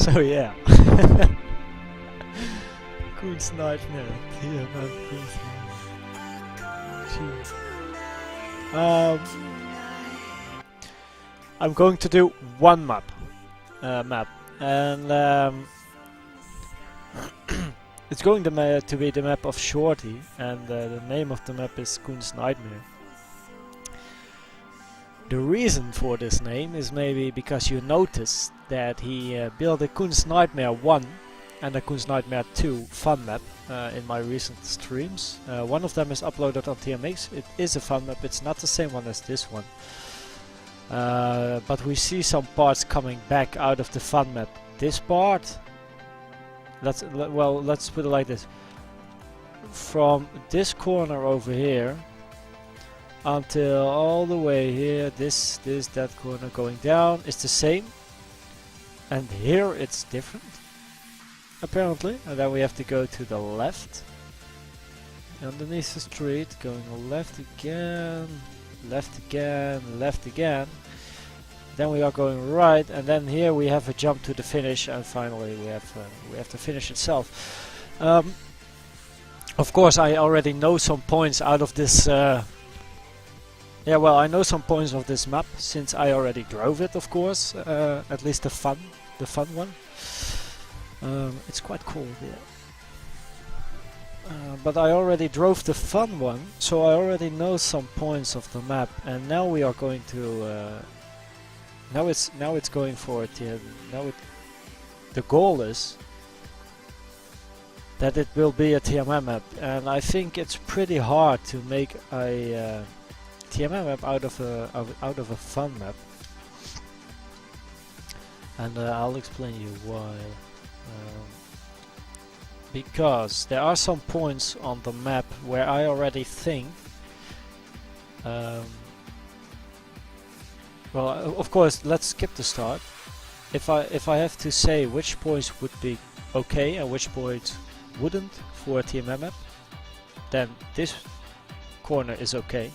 So yeah. Koenz Nightmare. TMM Koenz Nightmare. I'm going to do one map, and it's going to be the map of Shorty, and the name of the map is Koenz Nightmare. The reason for this name is maybe because you noticed that he built a Koenz Nightmare 1 and a Koenz Nightmare 2 fun map in my recent streams. One of them is uploaded on TMX. It is a fun map, it's not the same one as this one. But we see some parts coming back out of the fun map. This part, let's put it like this. From this corner over here until all the way here, that corner going down is the same, and here it's different apparently, and then we have to go to the left underneath the street, going left again, left again, left again, then we are going right, and then here we have a jump to the finish, and finally we have the finish itself. Of course I already know some points out of this yeah, well, I know some points of this map since I already drove it, of course, at least the fun one. It's quite cool here. But I already drove the fun one, so I already know some points of the map, and now we are going to now it's going for it. The goal is that it will be a TMM map, and I think it's pretty hard to make a TMM map out of a fun map, and I'll explain you why. Because there are some points on the map where I already think, well, of course, let's skip the start. If I have to say which points would be okay and which points wouldn't for a TMM map, then this corner is okay.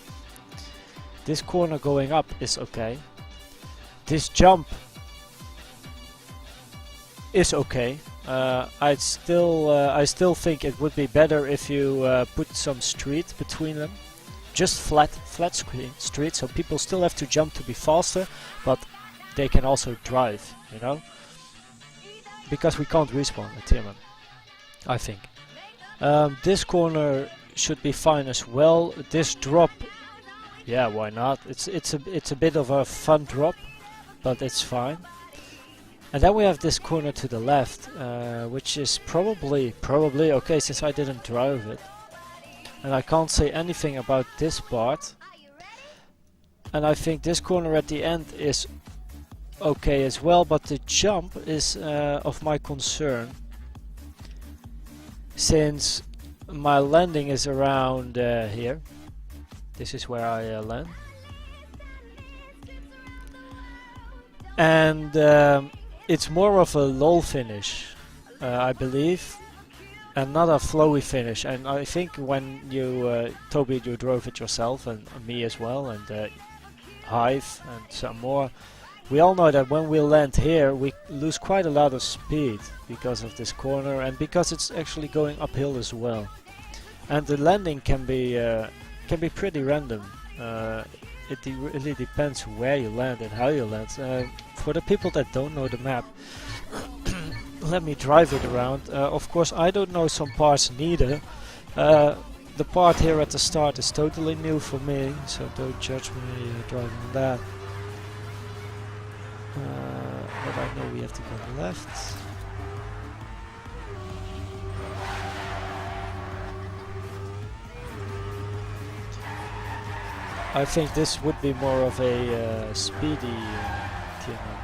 This corner going up is okay. This jump is okay. I still think it would be better if you put some street between them, just flat street, so people still have to jump to be faster, but they can also drive, you know, because we can't respawn at TMM, I think. This corner should be fine as well. This drop, yeah, why not? It's a bit of a fun drop, but it's fine. And then we have this corner to the left, which is probably okay since I didn't drive it, and I can't say anything about this part. And I think this corner at the end is okay as well, but the jump is of my concern, since my landing is around here. This is where I land, and it's more of a lull finish, I believe, and not a flowy finish. And I think when you, Toby, you drove it yourself, and me as well, and Hive and some more, we all know that when we land here we lose quite a lot of speed because of this corner, and because it's actually going uphill as well. And the landing can be pretty random. It really depends where you land and how you land. For the people that don't know the map, let me drive it around. Of course, I don't know some parts neither. The part here at the start is totally new for me, so don't judge me driving that. But I know we have to go left. I think this would be more of a speedy TMM.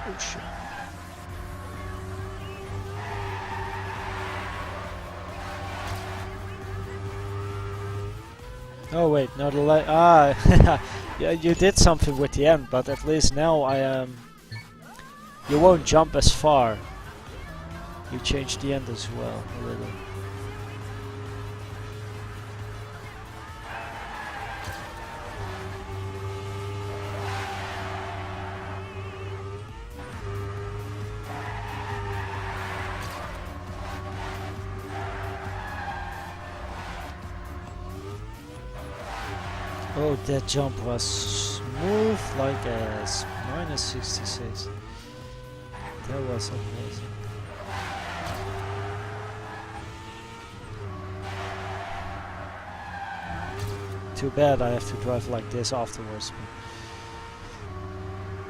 Oh shit. Oh wait, no, the light. Ah, Yeah, you did something with the end, but at least now I am. You won't jump as far. You changed the end as well a little. Oh, that jump was smooth like ass. Minus 66. That was amazing. Too bad I have to drive like this afterwards.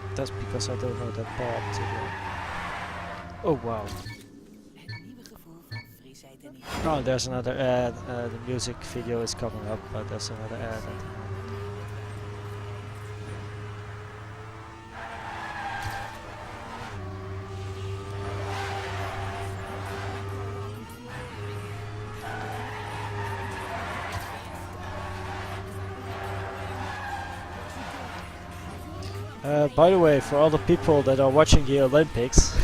But that's because I don't know that part too well. Oh wow. Oh, there's another ad. The music video is coming up, but there's another ad. By the way, for all the people that are watching the Olympics,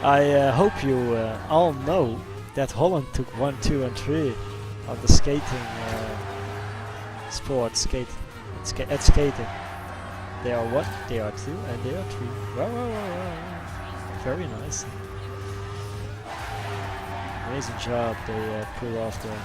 I hope you all know that Holland took 1, 2 and 3 on the skating sport. At skating. They are 1, they are 2 and they are 3. Wow, wow, wow, wow. Very nice. Amazing job they pulled off there.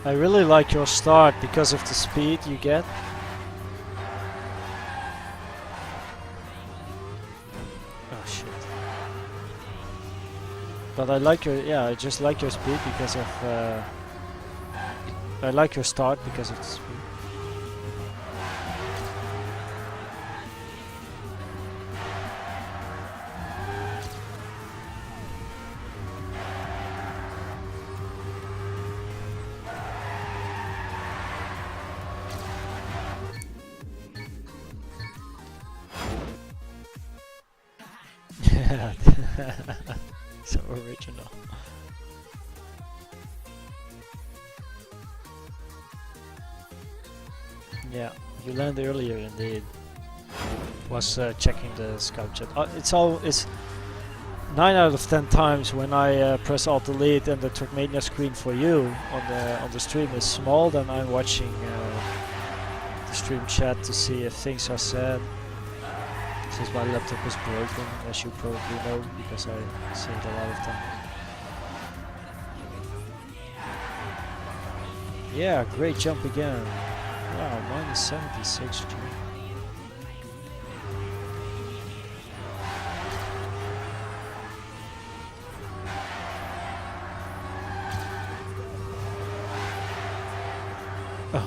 I really like your start because of the speed you get. Oh shit. But I like your, I just like your speed because of, I like your start because of the speed. So original. Yeah, you landed earlier indeed. Was checking the scout chat. It's 9 out of 10 times when I press Alt Delete and the Trackmania screen for you on the stream is small, then I'm watching the stream chat to see if things are said. Since my laptop is broken, as you probably know, because I see it a lot of times. Yeah, great jump again. Wow, minus 76. Oh.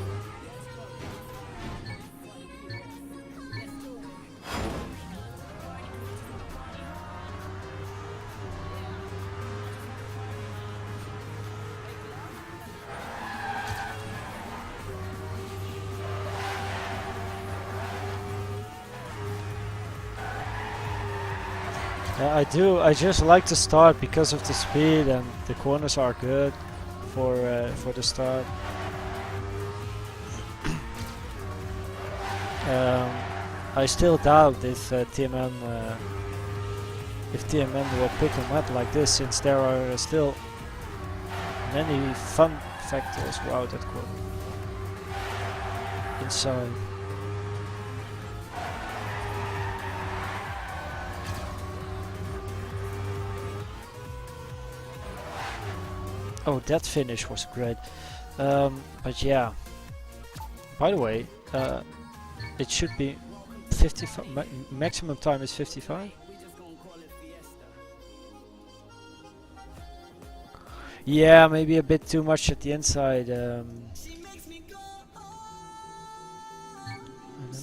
Yeah, I do. I just like to start because of the speed and the corners are good for the start. I still doubt if TMM will pick a map like this, since there are still many fun factors. Wow, that corner inside. Oh, that finish was great. But yeah. By the way, it should be 55. Maximum time is 55. Yeah, maybe a bit too much at the inside. I don't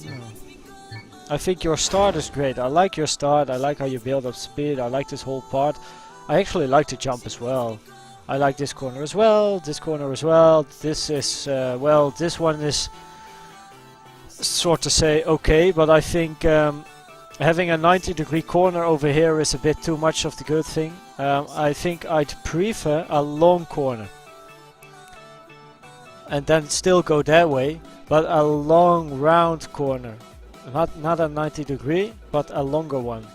know. I think your start is great. I like your start. I like how you build up speed. I like this whole part. I actually like to jump as well. I like this corner as well, this corner as well. This is, well, this one is sort of say okay, but I think having a 90-degree corner over here is a bit too much of the good thing. I think I'd prefer a long corner. And then still go that way, but a long round corner. Not a 90-degree, but a longer one.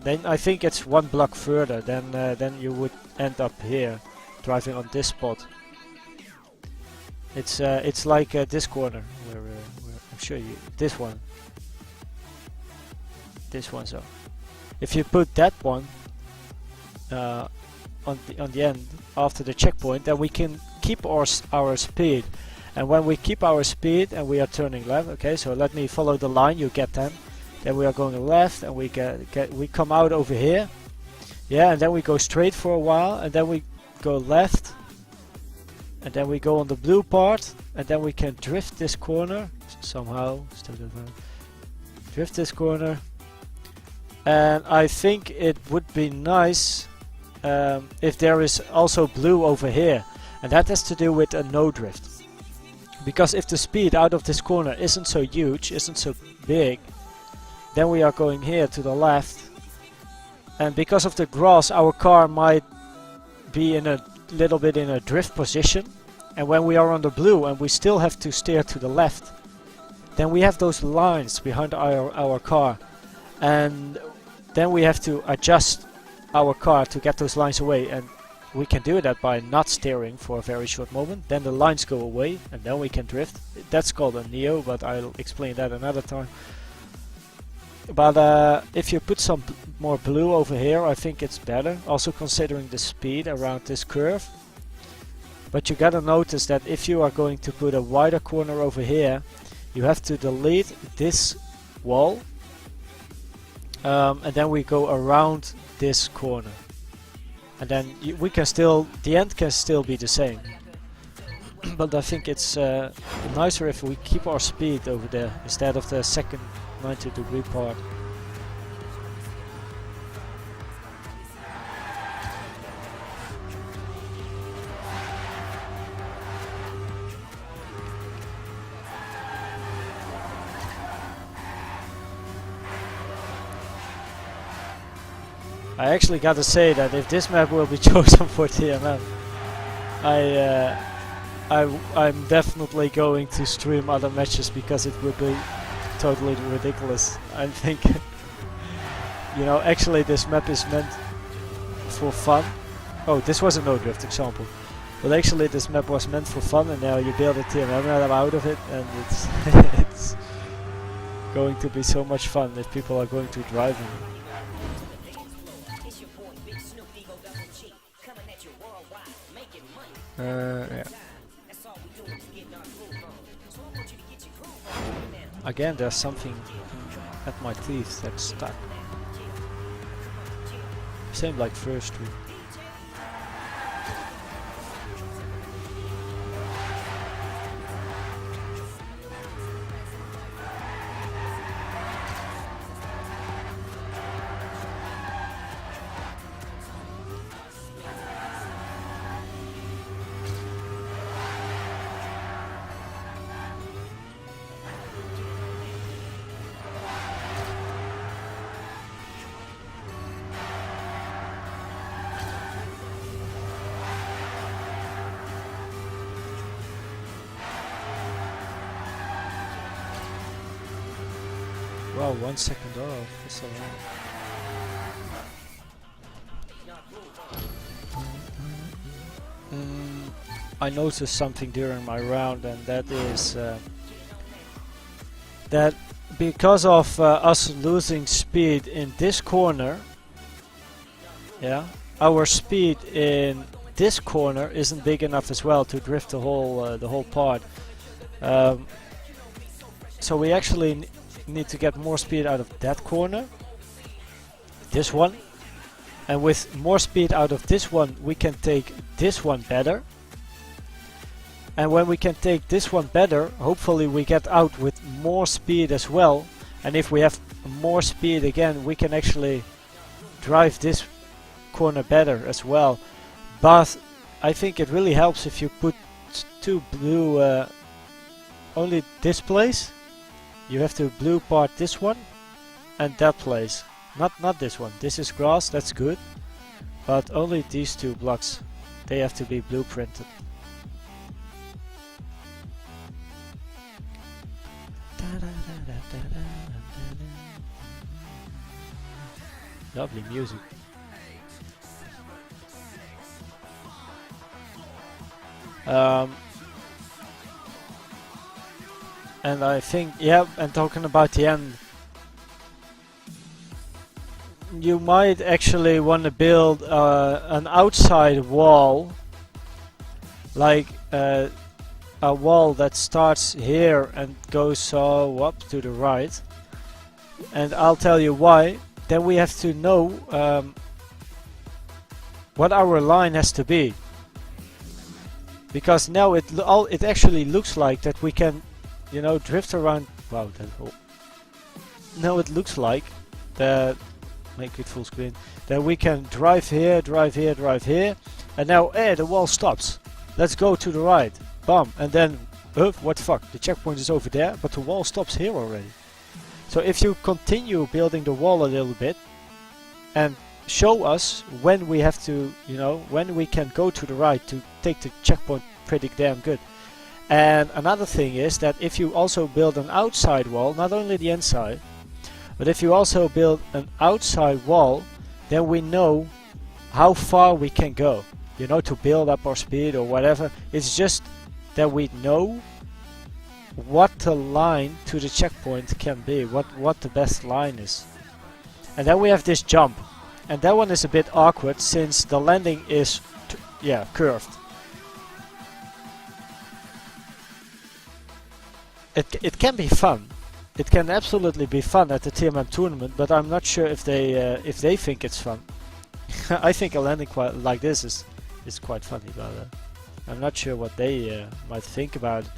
Then I think it's one block further, then you would end up here, driving on this spot. It's like this corner, where I'm sure you, this one. So if you put that one on the end after the checkpoint, then we can keep our speed. And when we keep our speed and we are turning left, okay, so let me follow the line, you get 10. Then we are going left and we come out over here. Yeah, and then we go straight for a while and then we go left. And then we go on the blue part and then we can drift this corner somehow. Drift this corner. And I think it would be nice if there is also blue over here. And that has to do with a no drift. Because if the speed out of this corner isn't so huge, isn't so big, then we are going here to the left. And because of the grass, our car might be in a little bit in a drift position. And when we are on the blue and we still have to steer to the left, then we have those lines behind our car. And then we have to adjust our car to get those lines away. And we can do that by not steering for a very short moment. Then the lines go away and then we can drift. That's called a neo, but I'll explain that another time. But if you put some more blue over here, I think it's better. Also considering the speed around this curve. But you gotta notice that if you are going to put a wider corner over here, you have to delete this wall. And then we go around this corner. And then we can still, the end can still be the same. But I think it's nicer if we keep our speed over there instead of the second 90-degree part. I actually gotta say that if this map will be chosen for TMM, I'm definitely going to stream other matches because it would be totally ridiculous. I think, you know, actually this map is meant for fun. Oh, this was a no drift example. But actually this map was meant for fun and now you build a TMM map out of it and it's, it's going to be so much fun if people are going to drive in it. Yeah. Again, there's something at my teeth that's stuck. Same like first street. Wow, 1 second off, that's a lot. I noticed something during my round, and that is that because of us losing speed in this corner, yeah, our speed in this corner isn't big enough as well to drift the whole part. So we actually need to get more speed out of that corner, this one, and with more speed out of this one we can take this one better, and when we can take this one better, hopefully we get out with more speed as well, and if we have more speed again we can actually drive this corner better as well. But I think it really helps if you put two blue only this place. You have to blue part this one and that place. Not this one. This is grass, that's good. But only these two blocks. They have to be blueprinted. Lovely music. And I think, yeah, and talking about the end, you might actually want to build an outside wall, like a wall that starts here and goes so up to the right. And I'll tell you why. Then we have to know what our line has to be, because now it actually looks like that we can, you know, drift around. Wow, now it looks like that. Make it full screen. Then we can drive here, drive here, drive here, and now the wall stops. Let's go to the right. Bam, and then what the fuck? The checkpoint is over there, but the wall stops here already. So if you continue building the wall a little bit and show us when we have to, you know, when we can go to the right to take the checkpoint, pretty damn good. And another thing is that if you also build an outside wall, not only the inside, but if you also build an outside wall, then we know how far we can go, you know, to build up our speed or whatever. It's just that we know what the line to the checkpoint can be, what the best line is. And then we have this jump, and that one is a bit awkward since the landing is curved. It can be fun. It can absolutely be fun at the TMM tournament, but I'm not sure if they think it's fun. I think a landing like this is quite funny, but I'm not sure what they might think about it.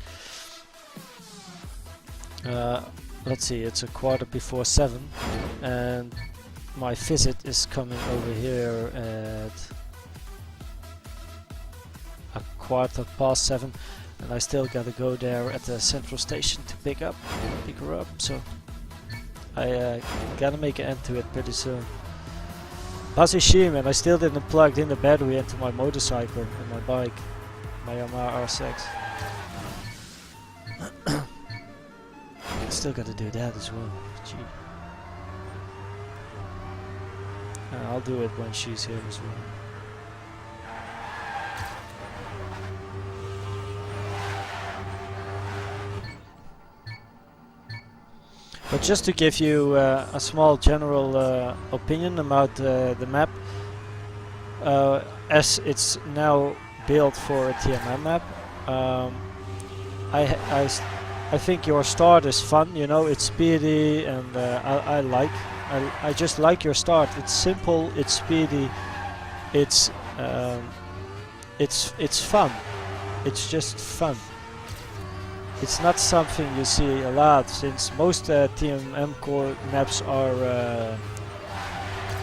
Let's see, it's 7:15, and my visit is coming over here at 7:15. And I still gotta go there at the central station to pick her up, so I gotta make an end to it pretty soon. Basishim, and I still didn't plug in the battery into my motorcycle and my bike, my Yamaha R6. I still gotta do that as well. Gee. I'll do it when she's here as well. But just to give you a small general opinion about the map, as it's now built for a TMM map, I think your start is fun. You know, it's speedy, and I just like your start. It's simple, it's speedy, it's fun. It's just fun. It's not something you see a lot, since most TMM core maps are,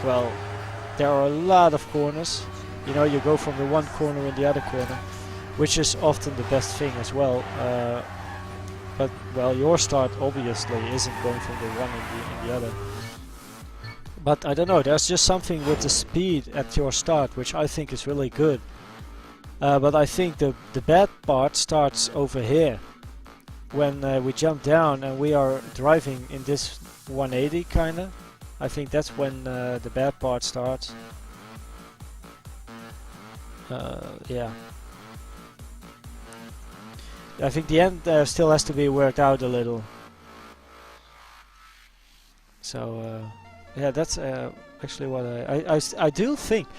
well, there are a lot of corners. You know, you go from the one corner in the other corner, which is often the best thing as well. But, well, your start obviously isn't going from the one in the other. But I don't know, there's just something with the speed at your start, which I think is really good. But I think the bad part starts over here. When we jump down and we are driving in this 180 kinda, I think that's when the bad part starts. Yeah. I think the end still has to be worked out a little. So yeah, that's actually what I do think.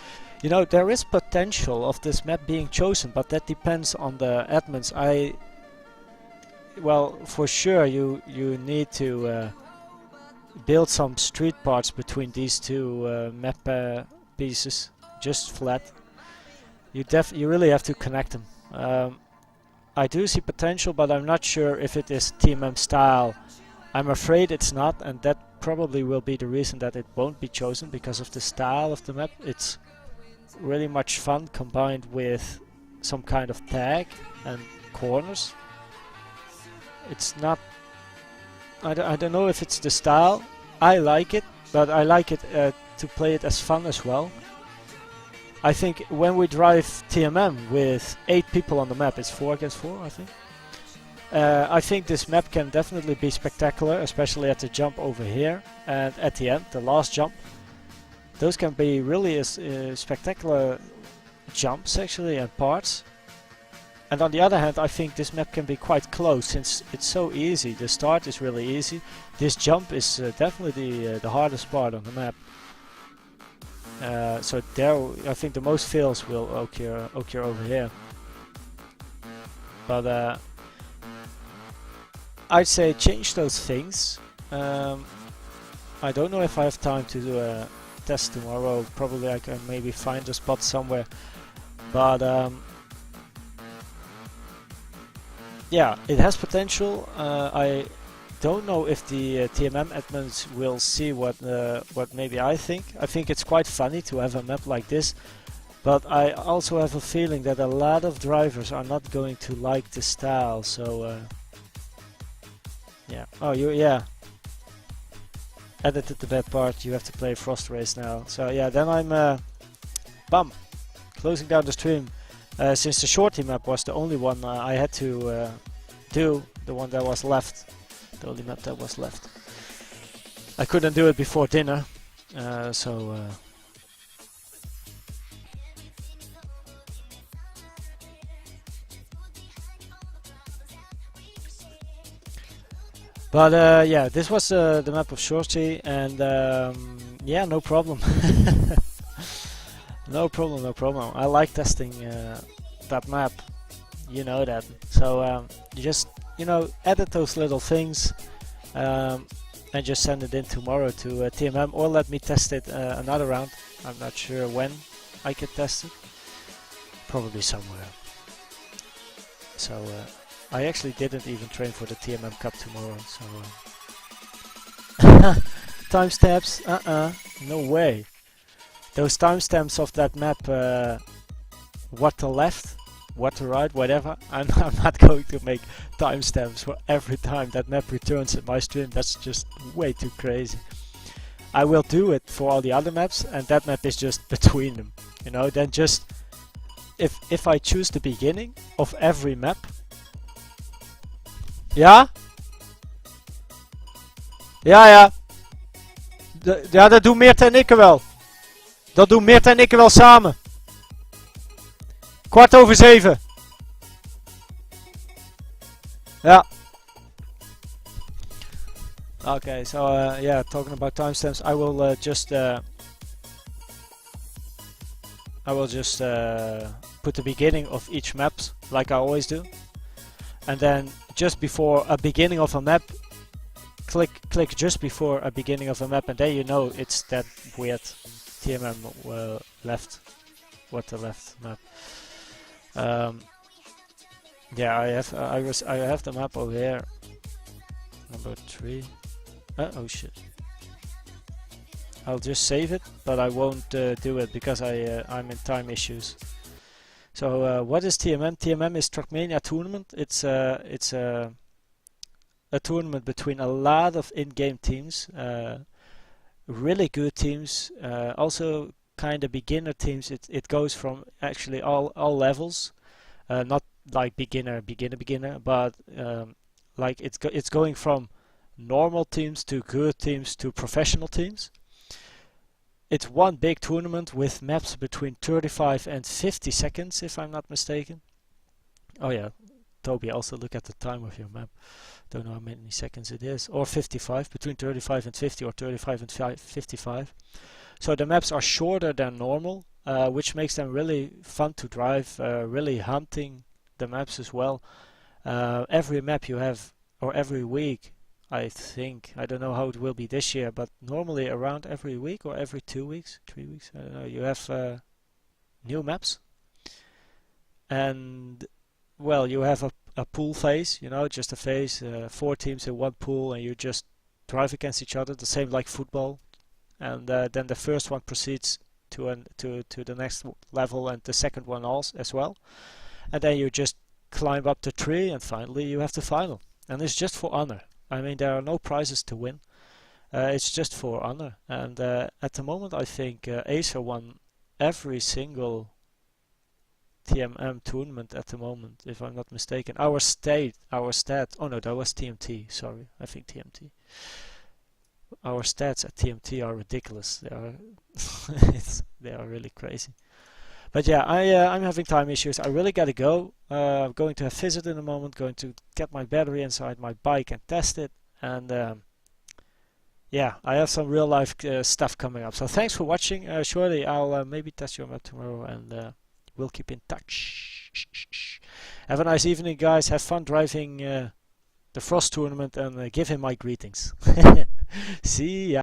You know, there is potential of this map being chosen, but that depends on the admins. Well, for sure you need to build some street parts between these two map pieces, just flat. You really have to connect them. I do see potential, but I'm not sure if it is TMM style. I'm afraid it's not, and that probably will be the reason that it won't be chosen, because of the style of the map. It's really much fun combined with some kind of tag and corners. It's not. I don't know if it's the style. I like it, but I like it to play it as fun as well. I think when we drive TMM with 8 people on the map, it's 4 against 4, I think. I think this map can definitely be spectacular, especially at the jump over here and at the end, the last jump. Those can be really spectacular jumps actually and parts. And on the other hand, I think this map can be quite close since it's so easy. The start is really easy. This jump is definitely the hardest part on the map. So there, I think the most fails will occur over here. But I'd say change those things. I don't know if I have time to do a test tomorrow. Probably I can maybe find a spot somewhere. But yeah, it has potential. I don't know if the TMM admins will see what maybe I think. I think it's quite funny to have a map like this, but I also have a feeling that a lot of drivers are not going to like the style. So yeah. Oh, yeah. Edited the bad part. You have to play Frost Race now. So yeah, then I'm closing down the stream. Since the shorty map was the only one I had to do, the one that was left, the only map that was left. I couldn't do it before dinner, But yeah, this was the map of shorty, and yeah, no problem. No problem. I like testing that map, you know that. So you just, edit those little things and just send it in tomorrow to TMM, or let me test it another round. I'm not sure when I can test it. Probably somewhere. So I actually didn't even train for the TMM Cup tomorrow, so timestamps, no way. Those timestamps of that map, what to left, what to right, whatever, I'm not going to make timestamps for every time that map returns in my stream. That's just way too crazy. I will do it for all the other maps, and that map is just between them. Then just, if I choose the beginning of every map. Ja? Ja. Ja, dat doen Meert en ik wel. Dat doen Meert en ik wel samen. 7:15. Ja. Okay, so yeah, talking about timestamps, I will just put the beginning of each map like I always do, and then just before a beginning of a map, click just before a beginning of a map, and there you know it's that weird TMM left, what the left map. Yeah, I have the map over here, number 3. Oh shit! I'll just save it, but I won't do it because I'm in time issues. So what is TMM? TMM is Trackmania tournament. It's a tournament between a lot of in-game teams, really good teams, also kind of beginner teams. It goes from actually all levels, not like beginner, but like it's going from normal teams to good teams to professional teams. It's one big tournament with maps between 35 and 50 seconds, if I'm not mistaken. Oh yeah, Toby, also look at the time of your map. Don't know how many seconds it is. Or 55, between 35 and 50, or 35 and 55. So the maps are shorter than normal, which makes them really fun to drive, really hunting the maps as well. Every map you have, or every week, I think, I don't know how it will be this year, but normally around every week or every 2 weeks, 3 weeks, I don't know, you have new maps. And well, you have a pool phase, just a phase, 4 teams in one pool, and you just drive against each other, the same like football. And then the first one proceeds to the next level, and the second one also as well. and then you just climb up the tree, and finally you have the final. And it's just for honor. I mean, there are no prizes to win. It's just for honor. And at the moment, I think Acer won every single TMM tournament at the moment, if I'm not mistaken. Our stat. Oh no, that was TMT. Sorry, I think TMT. Our stats at TMT are ridiculous. They are, they are really crazy. But yeah, I'm having time issues. I really gotta go. I'm going to have visit in a moment. Going to get my battery inside my bike and test it. And yeah, I have some real life stuff coming up. So thanks for watching. Surely I'll maybe test your map tomorrow, and we'll keep in touch. Have a nice evening, guys. Have fun driving the Frost tournament, and give him my greetings. See ya.